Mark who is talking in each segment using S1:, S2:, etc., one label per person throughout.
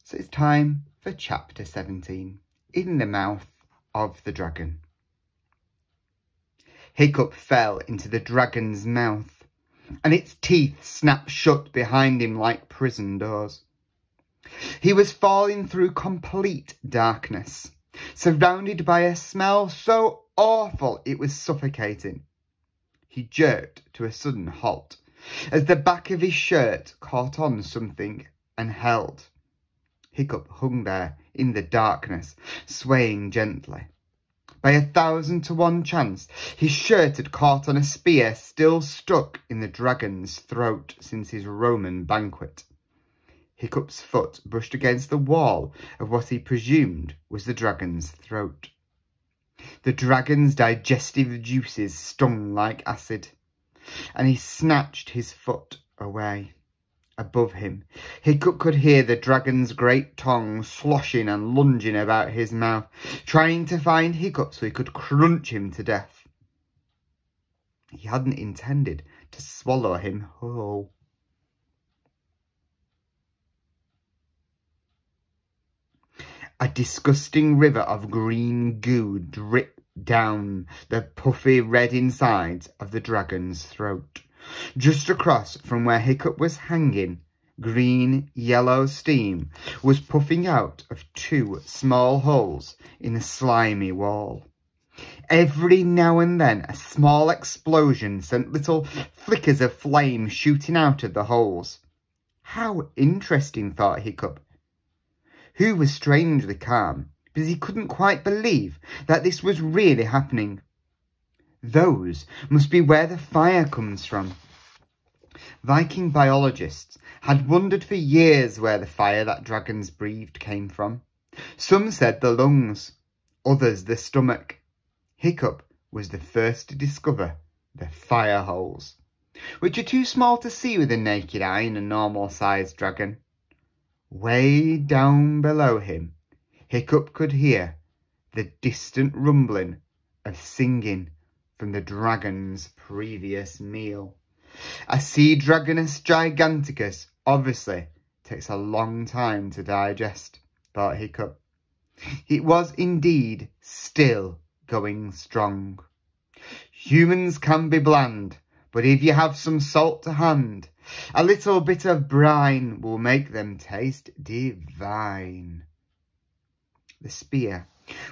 S1: So it's time for chapter 17, In the Mouth of the Dragon. Hiccup fell into the dragon's mouth, and its teeth snapped shut behind him like prison doors. He was falling through complete darkness, surrounded by a smell so awful it was suffocating. He jerked to a sudden halt as the back of his shirt caught on something and held. Hiccup hung there in the darkness, swaying gently. By 1,000 to 1 chance, his shirt had caught on a spear still stuck in the dragon's throat since his Roman banquet. Hiccup's foot brushed against the wall of what he presumed was the dragon's throat. The dragon's digestive juices stung like acid, and he snatched his foot away. Above him, Hiccup could hear the dragon's great tongue sloshing and lunging about his mouth, trying to find Hiccup so he could crunch him to death. He hadn't intended to swallow him whole. A disgusting river of green goo dripped down the puffy red insides of the dragon's throat. Just across from where Hiccup was hanging, green yellow steam was puffing out of 2 small holes in the slimy wall. Every now and then a small explosion sent little flickers of flame shooting out of the holes. How interesting, thought Hiccup, who was strangely calm because he couldn't quite believe that this was really happening. Those must be where the fire comes from. Viking biologists had wondered for years where the fire that dragons breathed came from. Some said the lungs, others the stomach. Hiccup was the first to discover the fire holes, which are too small to see with the naked eye in a normal-sized dragon. Way down below him, Hiccup could hear the distant rumbling of singing from the dragon's previous meal. A Sea Dragonus Giganticus obviously takes a long time to digest, thought Hiccup. It was indeed still going strong. Humans can be bland, but if you have some salt to hand, a little bit of brine will make them taste divine. The spear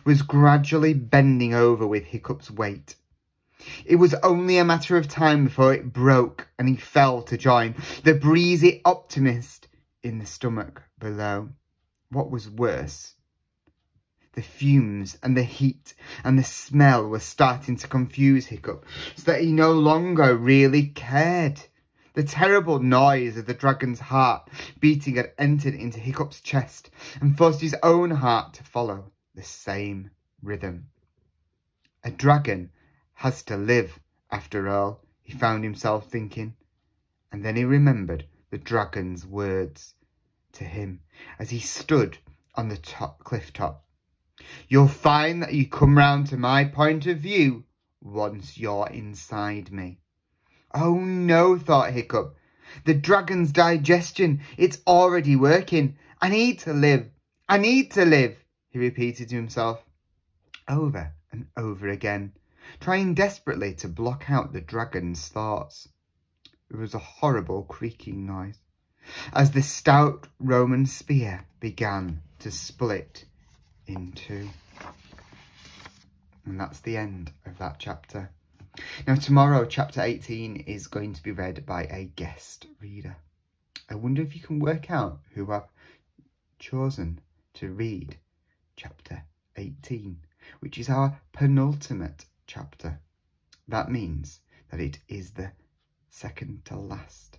S1: was gradually bending over with Hiccup's weight. It was only a matter of time before it broke and he fell to join the breezy optimist in the stomach below. What was worse, the fumes and the heat and the smell were starting to confuse Hiccup so that he no longer really cared. The terrible noise of the dragon's heart beating had entered into Hiccup's chest and forced his own heart to follow the same rhythm. A dragon has to live, after all, he found himself thinking, and then he remembered the dragon's words to him as he stood on the cliff top. You'll find that you come round to my point of view once you're inside me. Oh no, thought Hiccup, the dragon's digestion, it's already working. I need to live, I need to live, he repeated to himself over and over again, trying desperately to block out the dragon's thoughts. There was a horrible creaking noise as the stout Roman spear began to split in 2. And that's the end of that chapter. Now tomorrow, chapter 18 is going to be read by a guest reader. I wonder if you can work out who I've chosen to read chapter 18, which is our penultimate chapter. That means that it is the second to last